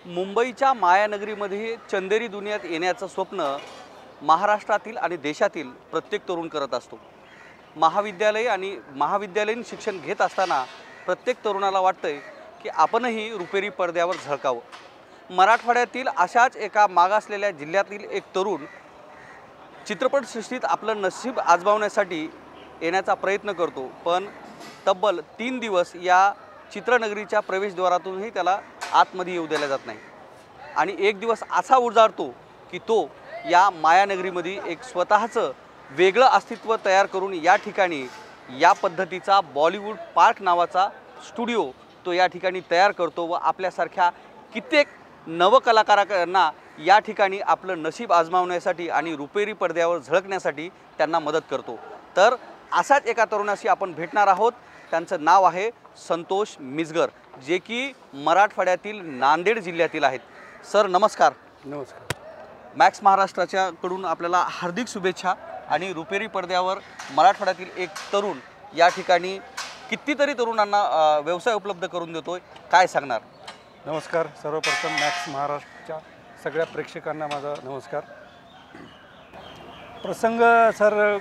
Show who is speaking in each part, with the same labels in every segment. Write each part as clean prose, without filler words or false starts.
Speaker 1: मुंबईच्या मायानगरीमध्ये चंदेरी दुनियात येण्याचं स्वप्न महाराष्ट्रातील आणि देशातील प्रत्येक तरुण करत असतो। महाविद्यालयीन शिक्षण घेत असताना प्रत्येक तरुणाला वाटतंय की आपणही रुपेरी पडद्यावर झळकावं। मराठवाड्यातील अशाच एका मागासलेल्या जिल्ह्यातील एक तरुण चित्रपटसृष्टीत आपलं नशीब आजमावण्यासाठी येण्याचा प्रयत्न करतो, पण तब्बल 3 दिवस या चित्रनगरीच्या प्रवेशद्वारातूनही त्याला आतमध्ये येऊ दिले जात नाही। आणि एक दिवस असा उजाडतो की तो या मायानगरीमध्ये एक स्वतःचं वेगळं अस्तित्व तयार करून या ठिकाणी या पद्धतीचा बॉलिवूड पार्क नावाचा स्टुडिओ तो या ठिकाणी तयार करतो व आपल्यासारख्या कित्येक नवकलाकारांना या ठिकाणी आपलं नशीब आजमावण्यासाठी आणि रुपेरी पडद्यावर झळकण्यासाठी त्यांना मदत करतो। तर अशाच एका तरुणाशी आपण भेटणार आहोत। त्यांचं नाव आहे संतोष मिसगर, जे की मराठवाड्यातील नांदेड जिल्ह्यातील आहेत। सर नमस्कार।
Speaker 2: नमस्कार।
Speaker 1: मॅक्स महाराष्ट्राच्या कडून आपल्याला हार्दिक शुभेच्छा। आणि रुपेरी पडद्यावर मराठवाड्यातील एक तरुण या ठिकाणी कितीतरी तरुणांना व्यवसाय उपलब्ध करून देतोय, काय सांगणार?
Speaker 2: नमस्कार। सर्वप्रथम मॅक्स महाराष्ट्राच्या सगळ्या प्रेक्षकांना माझा नमस्कार। प्रसंग सर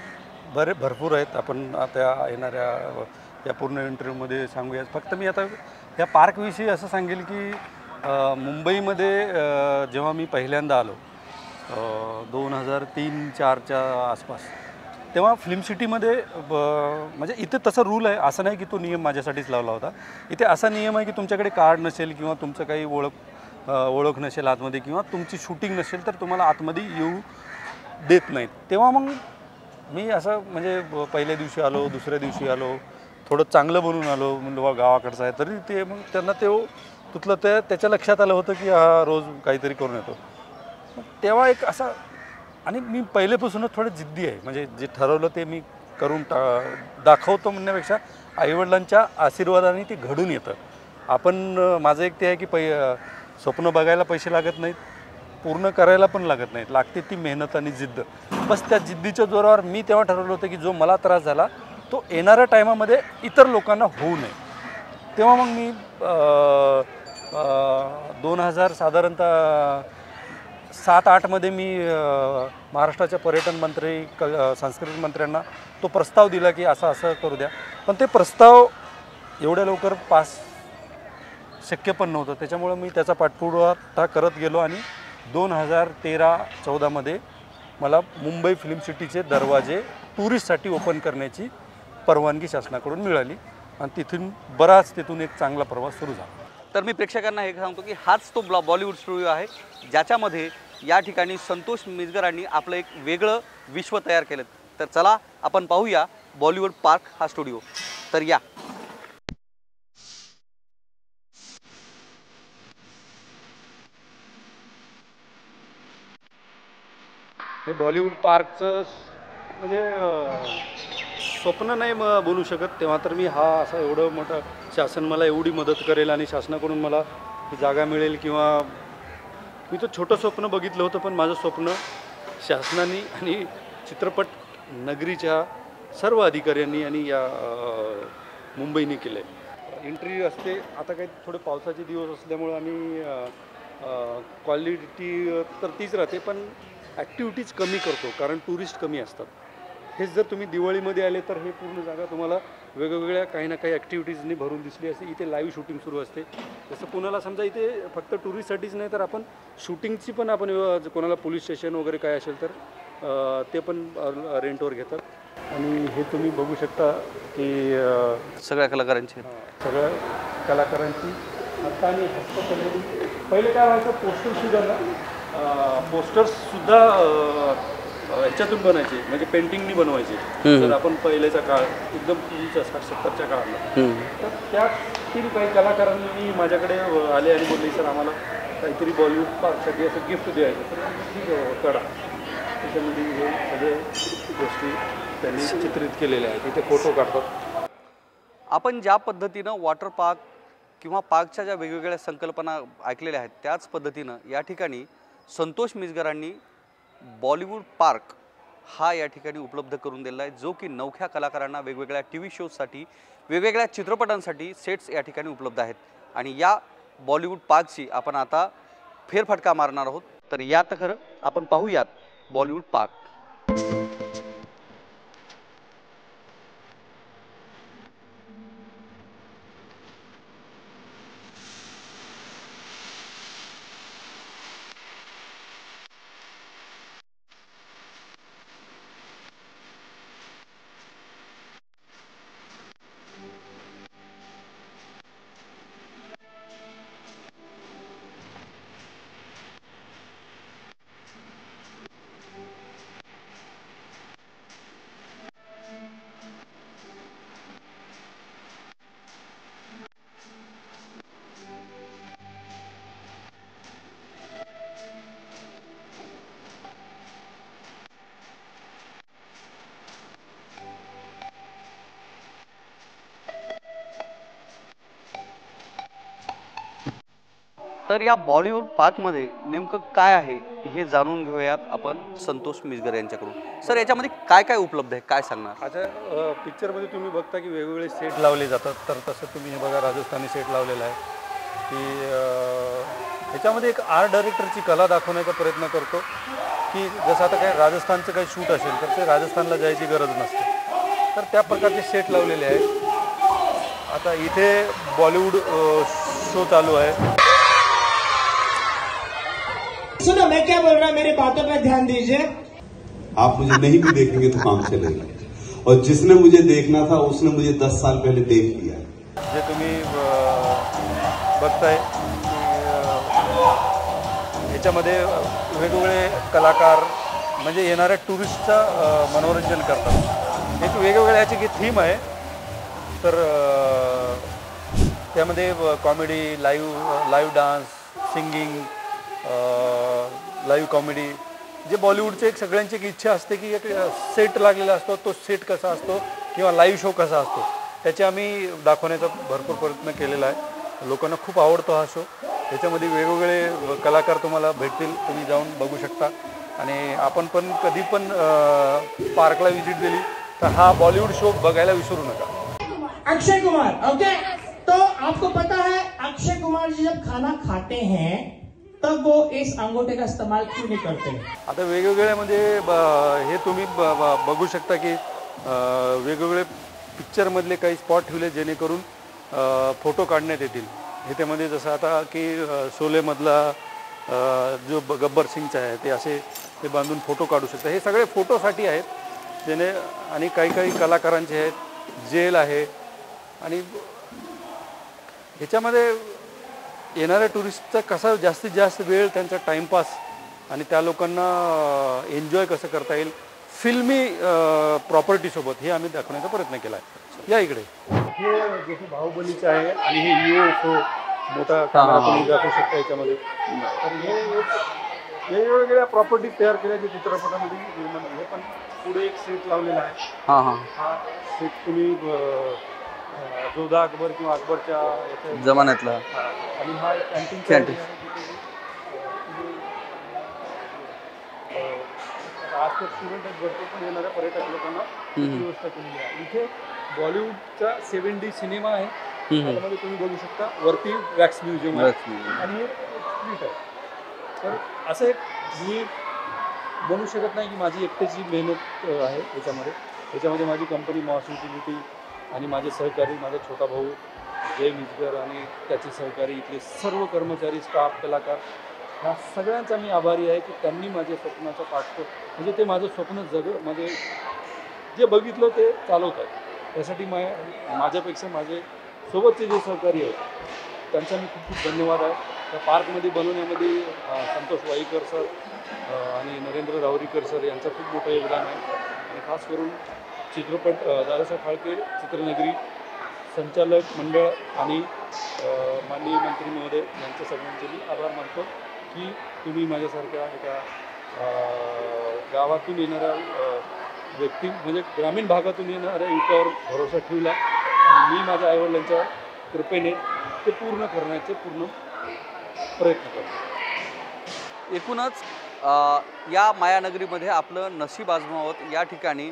Speaker 2: भरपूर आहेत, आपण आता येणाऱ्या या पूर्ण इंटरव्ह्यूमध्ये सांगूया। फक्त मी आता या पार्कविषयी असं सांगेल की मुंबईमध्ये जेव्हा मी पहिल्यांदा आलो 2003-04च्या आसपास, तेव्हा फिल्म सिटीमध्ये म्हणजे इथे तसं रूल आहे, असं नाही की तो नियम माझ्यासाठीच लावला होता। इथे असा नियम आहे की तुमच्याकडे कार्ड नसेल किंवा तुमचं काही ओळख नसेल आतमध्ये किंवा तुमची शूटिंग नसेल तर तुम्हाला आतमध्ये येऊ देत नाहीत। तेव्हा मग मी असं म्हणजे पहिल्या दिवशी आलो, दुसऱ्या दिवशी आलो, थोडं चांगलं बनवून आलो, म्हणलं बा गावाकडचं आहे, तरी ते मग त्यांना तिथलं त्याच्या लक्षात आलं होतं की हा रोज काहीतरी करून येतो। तेव्हा एक असा, आणि मी पहिलेपासूनच थोडं जिद्दी आहे, म्हणजे जे ठरवलं ते मी करून दाखवतो म्हणण्यापेक्षा आईवडिलांच्या आशीर्वादाने ते घडून येतं। माझं एक ते आहे की स्वप्न बघायला पैसे लागत नाहीत, पूर्ण करायला पण लागत नाहीत, लागते ती मेहनत आणि जिद्द। बस त्या जिद्दीच्या जोरावर मी तेव्हा ठरवलं होतं की जो मला त्रास झाला तो येणाऱ्या टायमामध्ये इतर लोकांना होऊ नये। तेव्हा मग मी 2000 साधारणतः 7-8मध्ये मी महाराष्ट्राच्या पर्यटन मंत्री सांस्कृतिक मंत्र्यांना तो प्रस्ताव दिला की असं करू द्या, पण ते प्रस्ताव एवढ्या लवकर पास शक्य पण नव्हतं। त्याच्यामुळे मी त्याचा पाठपुरावा करत गेलो आणि 2013-14मध्ये मला मुंबई फिल्म सिटीचे दरवाजे टुरिस्टसाठी ओपन करण्याची परवानगी शासनाकडून मिळाली आणि तिथून एक चांगला प्रवास सुरू झाला।
Speaker 1: तर मी प्रेक्षकांना हे सांगतो की हाच तो बॉलिवूड स्टुडिओ आहे, ज्याच्यामध्ये या ठिकाणी संतोष मिसगरांनी आपलं एक वेगळं विश्व तयार केलं। तर चला आपण पाहूया बॉलिवूड पार्क हा स्टुडिओ। तर या
Speaker 2: हे बॉलिवूड पार्कचं म्हणजे स्वप्न नाही बोलू शकत। तेव्हा तर मी असं एवढं मोठं शासन मला एवढी मदत करेल आणि शासनाकडून मला ही जागा मिळेल किंवा मी तर छोटं स्वप्न बघितलं होतं, पण माझं स्वप्न शासनाने आणि चित्रपट नगरीच्या सर्व अधिकाऱ्यांनी आणि या मुंबईने केलं आहे। एंट्री असते, आता काही थोडे पावसाचे दिवस असल्यामुळं आणि क्वालिटी तर तीच राहते, पण ॲक्टिव्हिटीज कमी करतो कारण टुरिस्ट कमी असतात। हेच जर तुम्ही दिवाळीमध्ये आले तर हे पूर्ण जागा तुम्हाला वेगवेगळ्या काही ना काही ॲक्टिव्हिटीजनी भरून दिसली असते। इथे लाईव्ह शूटिंग सुरू असते। जसं पुण्याला समजा इथे फक्त टुरिस्टसाठीच नाही तर आपण शूटिंगची पण आपण कोणाला पोलीस स्टेशन वगैरे काय असेल तर ते पण रेंटवर घेतात। आणि हे तुम्ही बघू शकता की
Speaker 1: सगळ्या कलाकारांची
Speaker 2: आता आणि हस्तकलेने पहिले काय व्हायचं, पोस्टर्ससुद्धा ह्याच्यातून बनायचे, म्हणजे पेंटिंगनी बनवायचे। जर आपण पहिलेचा काळ एकदम 60-70च्या काळाला, तर त्यातील काही कलाकारांनी माझ्याकडे आले आणि बोलले सर आम्हाला काहीतरी बॉलिवूड पार्कसाठी असं गिफ्ट द्यायचं, तर ठीक आहे करा। त्याच्यामध्ये हे सगळे गोष्टी त्यांनी चित्रित केलेल्या आहेत, तिथे फोटो काढतात।
Speaker 1: आपण ज्या पद्धतीनं वॉटर पार्क किंवा पार्कच्या ज्या वेगवेगळ्या संकल्पना ऐकलेल्या आहेत, त्याच पद्धतीनं या ठिकाणी संतोष मिसगरांनी बॉलिवूड पार्क हा या ठिकाणी उपलब्ध करून दिला आहे, जो की नवख्या कलाकारांना वेगवेगळ्या TV शोजसाठी, वेगवेगळ्या चित्रपटांसाठी सेट्स या ठिकाणी उपलब्ध आहेत। आणि या बॉलिवूड पार्कची आपण आता फेरफटका मारणार आहोत. तर यात खरं आपण पाहूयात बॉलिवूड पार्क. तर या बॉलिवूड पार्कमध्ये नेमकं काय आहे हे जाणून घेऊयात आपण संतोष मिसगर यांच्याकडून. सर, याच्यामध्ये काय काय उपलब्ध आहे, काय सांगणार?
Speaker 2: आता पिक्चरमध्ये तुम्ही बघता की वेगवेगळे सेट लावले जातात. तर तसं तुम्ही हे बघा, राजस्थानी सेट लावलेला आहे की ह्याच्यामध्ये एक आर्ट डायरेक्टरची कला दाखवण्याचा प्रयत्न करतो की जसं आता काय राजस्थानचं काही शूट असेल तर ते राजस्थानला जायची गरज नसते. तर त्या प्रकारचे सेट लावलेले आहेत. आता इथे बॉलिवूड शो चालू आहे.
Speaker 3: सुनो, मैं क्या बोल रहा हूँ, मेरी बातों पर ध्यान दीजिए.
Speaker 4: आप मुझे नहीं भी देखेंगे तो काम चलेगा. और जिसने मुझे देखना था उसने मुझे 10 साल पहले देख लिया.
Speaker 2: जे तुम्ही बघताय ह्याच्यामध्ये वेगवेगळे कलाकार म्हणजे येणाऱ्या टुरिस्टचं मनोरंजन करतात. एक वेगवेगळ्या याची की थीम आहे. तर त्यामध्ये comedy, live dance, singing, live comedy, जे बॉलिवूडचे एक सगळ्यांची एक इच्छा असते की एक सेट लागलेला असतो, तो सेट कसा असतो किंवा लाईव्ह शो कसा असतो त्याचे आम्ही दाखवण्याचा भरपूर प्रयत्न केलेला आहे. लोकांना खूप आवडतो हा शो. त्याच्यामध्ये वेगवेगळे कलाकार तुम्हाला भेटतील, तुम्ही जाऊन बघू शकता. आणि आपण पण कधी पण पार्कला व्हिजिट दिली तर हा बॉलिवूड शो बघायला विसरू नका.
Speaker 3: अक्षय कुमार, ओके. तो आपको पता है अक्षय कुमार जी जब खाना खाते हैं तब वो इस अंगूठे का इस्तेमाल क्यों नहीं करते?
Speaker 2: आता वेगवेगळ्यामध्ये हे तुम्ही बघू शकता की वेगवेगळे पिक्चरमधले काही स्पॉट ठेवले जेणेकरून फोटो काढण्यात येतील. ह्याच्यामध्ये जसं आता की शोलेमधला जो गब्बर सिंगचा आहे ते असे ते बांधून फोटो काढू शकता. हे सगळे फोटोसाठी आहेत जेणे. आणि काही काही कलाकारांचे आहेत, जेल आहे. आणि ह्याच्यामध्ये येणाऱ्या टुरिस्टचा कसा जास्तीत जास्त वेळ त्यांचा टाईमपास आणि त्या लोकांना एन्जॉय कसं करता येईल फिल्मी प्रॉपर्टीसोबत हे आम्ही दाखवण्याचा प्रयत्न केला आहे. या इकडे हे जसं बाहुबलीचं आहे आणि हे UFO मोठा कॅमेरा तुम्ही दाखवू शकता याच्यामध्ये. तर हे वेगवेगळ्या प्रॉपर्टी तयार केल्याच्या चित्रपटामध्ये हे पण पुढे एक सेट लावलेला आहे. हा सेट तुम्ही जोधा अकबर किंवा अकबरच्या
Speaker 1: जमान्यातला.
Speaker 2: आणि हा कॅन्टीन आजकाल स्टुडंट आहेत भरपूर, पण येणाऱ्या पर्यटक लोकांना व्यवस्था केलेली आहे. इथे बॉलिवूडचा 7D सिनेमा आहे. त्यामध्ये तुम्ही बघू शकता वरती वॅक्स म्युझियम आहे आणि एक स्ट्रीट आहे. तर असं एक मी बनवू शकत नाही की माझी एकट्याची मेहनत आहे याच्यामध्ये माझी कंपनी मॉस युटिलिटी आणि माझे सहकारी, माझा छोटा भाऊ जय मिसगर आणि त्याचे सहकारी, इथले सर्व कर्मचारी, स्टाफ, कलाकार, ह्या सगळ्यांचा मी आभारी आहे की त्यांनी माझ्या स्वप्नाचा पाठपोट म्हणजे ते माझं स्वप्न म्हणजे जे बघितलं ते चालवत आहे. त्यासाठी माझ्यापेक्षा माझे सोबतचे जे सहकारी आहेत त्यांचा मी खूप खूप धन्यवाद आहे. त्या पार्कमध्ये बनवण्यामध्ये संतोष वाईकर सर आणि नरेंद्र रावरीकर सर यांचं खूप मोठं योगदान आहे. आणि खास करून चित्रपट दादासाहेब फाळके चित्रनगरी संचालक मंडळ आणि माननीय मंत्री महोदय यांचे सगळ्यांचे मी आभार मानतो की तुम्ही माझ्यासारख्या एका गावातून येणाऱ्या व्यक्ती म्हणजे ग्रामीण भागातून येणाऱ्या युवकावर भरोसा ठेवला आणि मी माझ्या आईवडिलांच्या कृपेने ते पूर्ण करण्याचे पूर्ण प्रयत्न करतो.
Speaker 1: एकूणच या मायानगरीमध्ये आपलं नशीब आजमावत या ठिकाणी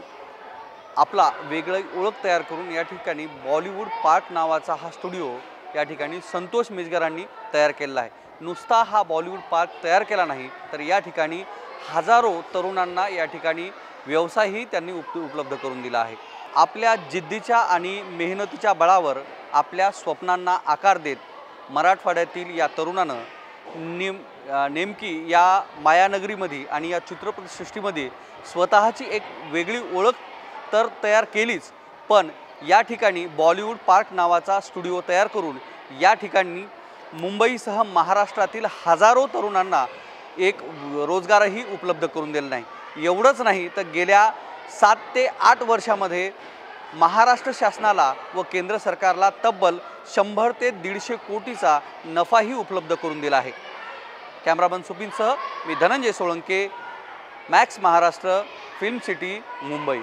Speaker 1: आपला वेगळी ओळख तयार करून या ठिकाणी बॉलिवूड पार्क नावाचा हा स्टुडिओ या ठिकाणी संतोष मिजगरांनी तयार केलेला आहे। नुसता हा बॉलिवूड पार्क तयार केला नाही तर या ठिकाणी हजारो तरुणांना या ठिकाणी व्यवसायही त्यांनी उपलब्ध करून दिला आहे। आपल्या जिद्दीच्या आणि मेहनतीच्या बळावर आपल्या स्वप्नांना आकार देत मराठवाड्यातील या तरुणानं नेमकी या मायानगरीमध्ये आणि या चित्रपटसृष्टीमध्ये स्वतःची एक वेगळी ओळख तर तयार केलीच, पण या ठिकाणी बॉलिवूड पार्क नावाचा स्टुडिओ तयार करून या ठिकाणी मुंबईसह महाराष्ट्रातील हजारो तरुणांना एक रोजगारही उपलब्ध करून दिला नाही। एवढंच नाही तर गेल्या 7 ते 8 वर्षामध्ये महाराष्ट्र शासनाला व केंद्र सरकारला तब्बल 100 ते 150 कोटीचा नफाही उपलब्ध करून दिला आहे। कॅमेरामन सुपिनसह मी Dhananjay Solanke, Max Maharashtra, Film City, Mumbai.